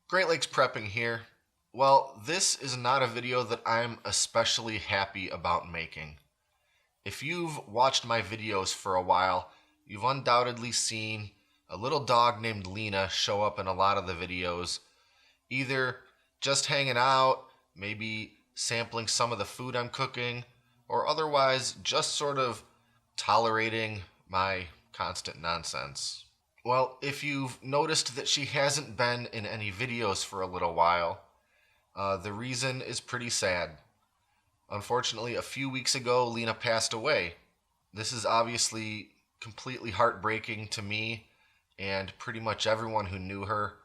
Great Lakes Prepping here. Well, this is not a video that I'm especially happy about making. If you've watched my videos for a while, you've undoubtedly seen a little dog named Lena show up in a lot of the videos, either just hanging out, maybe sampling some of the food I'm cooking, or otherwise just sort of tolerating my constant nonsense. Well, if you've noticed that she hasn't been in any videos for a little while, the reason is pretty sad. Unfortunately, a few weeks ago, Lena passed away. This is obviously completely heartbreaking to me and pretty much everyone who knew her.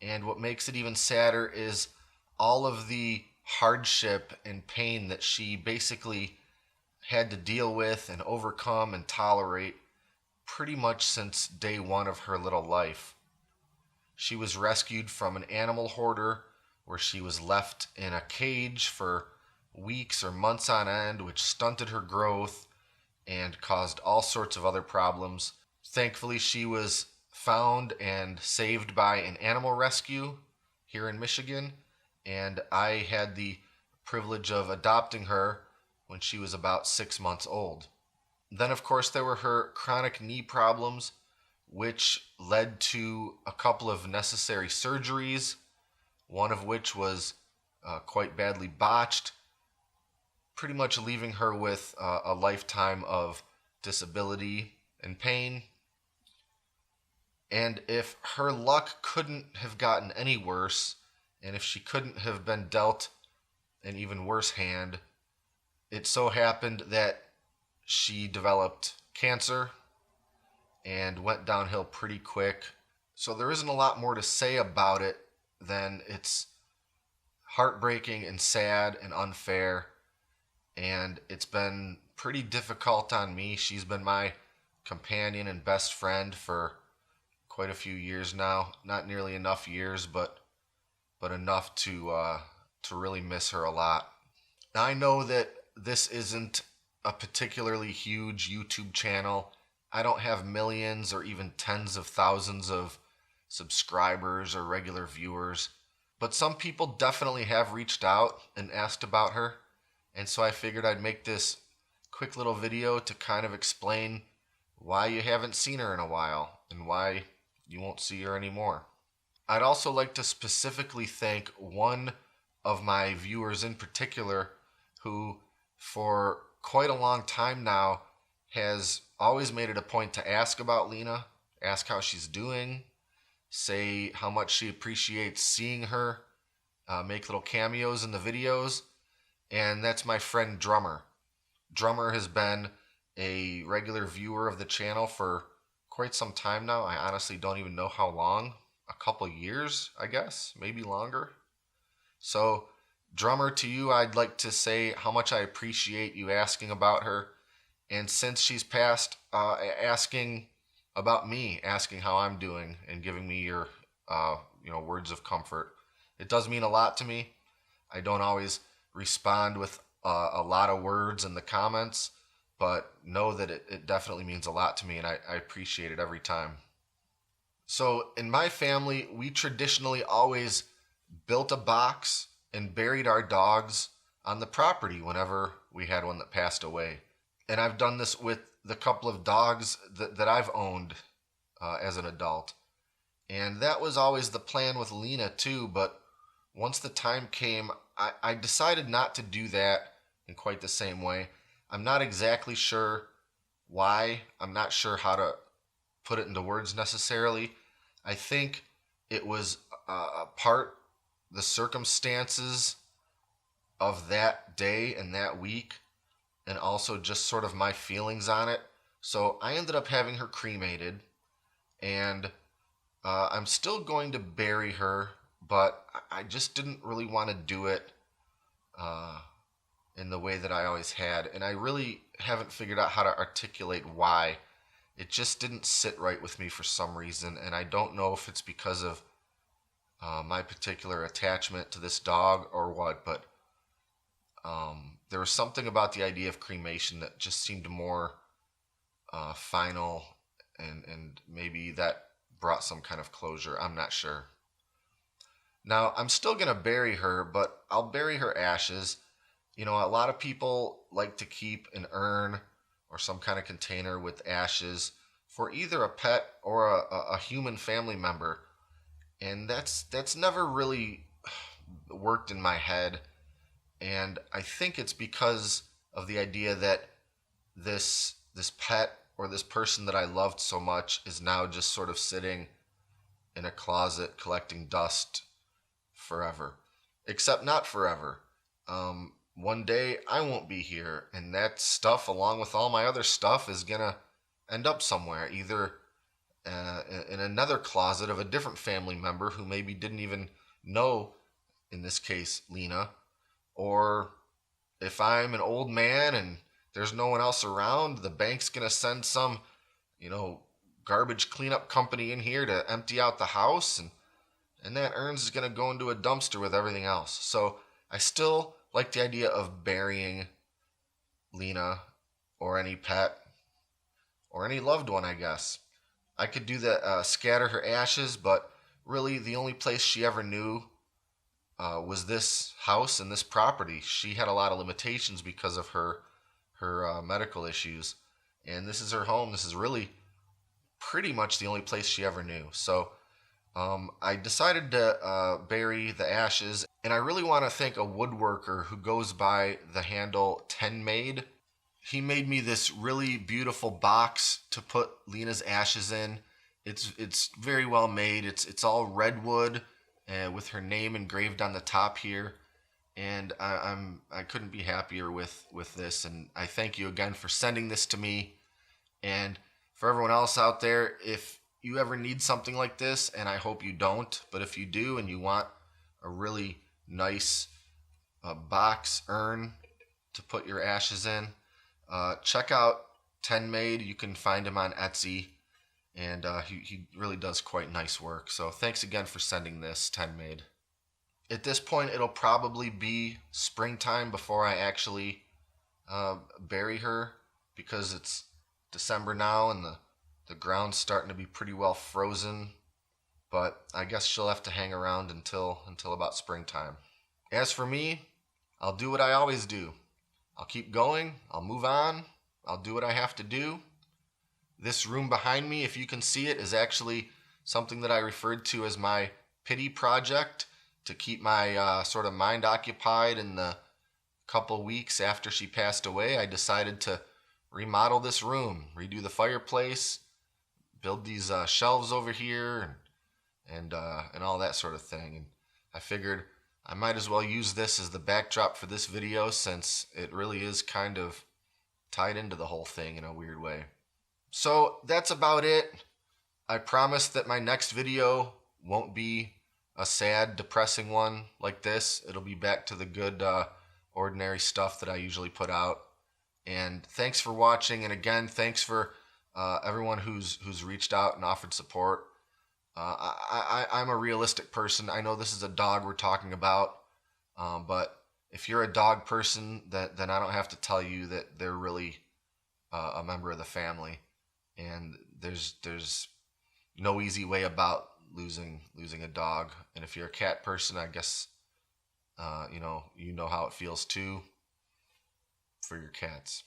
And what makes it even sadder is all of the hardship and pain that she basically had to deal with and overcome and tolerate pretty much since day one of her little life. She was rescued from an animal hoarder where she was left in a cage for weeks or months on end, which stunted her growth and caused all sorts of other problems. Thankfully, she was found and saved by an animal rescue here in Michigan, and I had the privilege of adopting her when she was about 6 months old. Then, of course, there were her chronic knee problems, which led to a couple of necessary surgeries, one of which was quite badly botched, pretty much leaving her with a lifetime of disability and pain. And if her luck couldn't have gotten any worse, and if she couldn't have been dealt an even worse hand, it so happened that she developed cancer and went downhill pretty quick. So there isn't a lot more to say about it than it's heartbreaking and sad and unfair. And it's been pretty difficult on me. She's been my companion and best friend for quite a few years now. Not nearly enough years, but enough to really miss her a lot. Now, I know that this isn't a particularly huge YouTube channel. I don't have millions or even tens of thousands of subscribers or regular viewers, but some people definitely have reached out and asked about her, and so I figured I'd make this quick little video to kind of explain why you haven't seen her in a while and why you won't see her anymore. I'd also like to specifically thank one of my viewers in particular who, for quite a long time now, has always made it a point to ask about Lena, ask how she's doing, say how much she appreciates seeing her, make little cameos in the videos, and that's my friend Drummer. Drummer has been a regular viewer of the channel for quite some time now. I honestly don't even know how long. A couple years, I guess, maybe longer. So, Drummer, to you, I'd like to say how much I appreciate you asking about her. And since she's passed, asking about me, asking how I'm doing, and giving me your, words of comfort. It does mean a lot to me. I don't always respond with a lot of words in the comments, but know that it definitely means a lot to me, and I appreciate it every time. So in my family, we traditionally always built a box and buried our dogs on the property whenever we had one that passed away. And I've done this with the couple of dogs that I've owned as an adult. And that was always the plan with Lena too, but once the time came, I decided not to do that in quite the same way. I'm not exactly sure why. I'm not sure how to put it into words necessarily. I think it was part the circumstances of that day and that week, and also just sort of my feelings on it. So I ended up having her cremated, and I'm still going to bury her, but I just didn't really want to do it in the way that I always had, and I really haven't figured out how to articulate why. It just didn't sit right with me for some reason, and I don't know if it's because of my particular attachment to this dog or what, but there was something about the idea of cremation that just seemed more final, and maybe that brought some kind of closure. I'm not sure. Now, I'm still going to bury her, but I'll bury her ashes. You know, a lot of people like to keep an urn or some kind of container with ashes for either a pet or a human family member. And that's never really worked in my head. And I think it's because of the idea that this pet or this person that I loved so much is now just sort of sitting in a closet collecting dust forever. Except not forever. One day I won't be here, and that stuff, along with all my other stuff, is gonna end up somewhere, either in another closet of a different family member who maybe didn't even know, in this case, Lena, or if I'm an old man and there's no one else around, the bank's gonna send some, you know, garbage cleanup company in here to empty out the house, and that urns is gonna go into a dumpster with everything else. So I still like the idea of burying Lena or any pet or any loved one, I guess. I could do that, scatter her ashes, but really the only place she ever knew was this house and this property. She had a lot of limitations because of her medical issues, and this is her home. This is really pretty much the only place she ever knew. So I decided to bury the ashes, and I really want to thank a woodworker who goes by the handle 10 Made. He made me this really beautiful box to put Lena's ashes in. It's very well made. It's all redwood with her name engraved on the top here, and I couldn't be happier with this. And I thank you again for sending this to me. And for everyone else out there, if you ever need something like this, and I hope you don't, but if you do and you want a really nice box urn to put your ashes in, check out 10 Made. You can find him on Etsy, and he really does quite nice work. So thanks again for sending this, 10 Made. At this point, it'll probably be springtime before I actually bury her, because it's December now and the ground's starting to be pretty well frozen. But I guess she'll have to hang around until about springtime. As for me, I'll do what I always do. I'll keep going. I'll move on. I'll do what I have to do. This room behind me, if you can see it, is actually something that I referred to as my pity project, to keep my sort of mind occupied in the couple weeks after she passed away. I decided to remodel this room, redo the fireplace, build these shelves over here, and all that sort of thing. And I figured I might as well use this as the backdrop for this video, since it really is kind of tied into the whole thing in a weird way. So that's about it. I promise that my next video won't be a sad, depressing one like this. It'll be back to the good, ordinary stuff that I usually put out. And thanks for watching. And again, thanks for everyone who's reached out and offered support. I'm a realistic person. I know this is a dog we're talking about, but if you're a dog person, then I don't have to tell you that they're really a member of the family. And there's no easy way about losing a dog. And if you're a cat person, I guess you know how it feels too for your cats.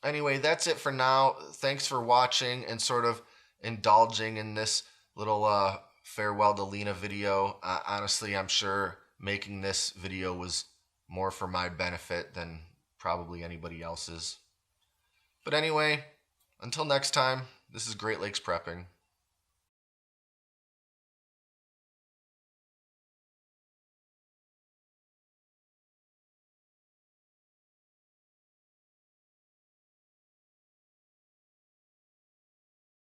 Anyway, that's it for now. Thanks for watching and sort of indulging in this little farewell to Lena video. Honestly, I'm sure making this video was more for my benefit than probably anybody else's. But anyway, until next time, this is Great Lakes Prepping.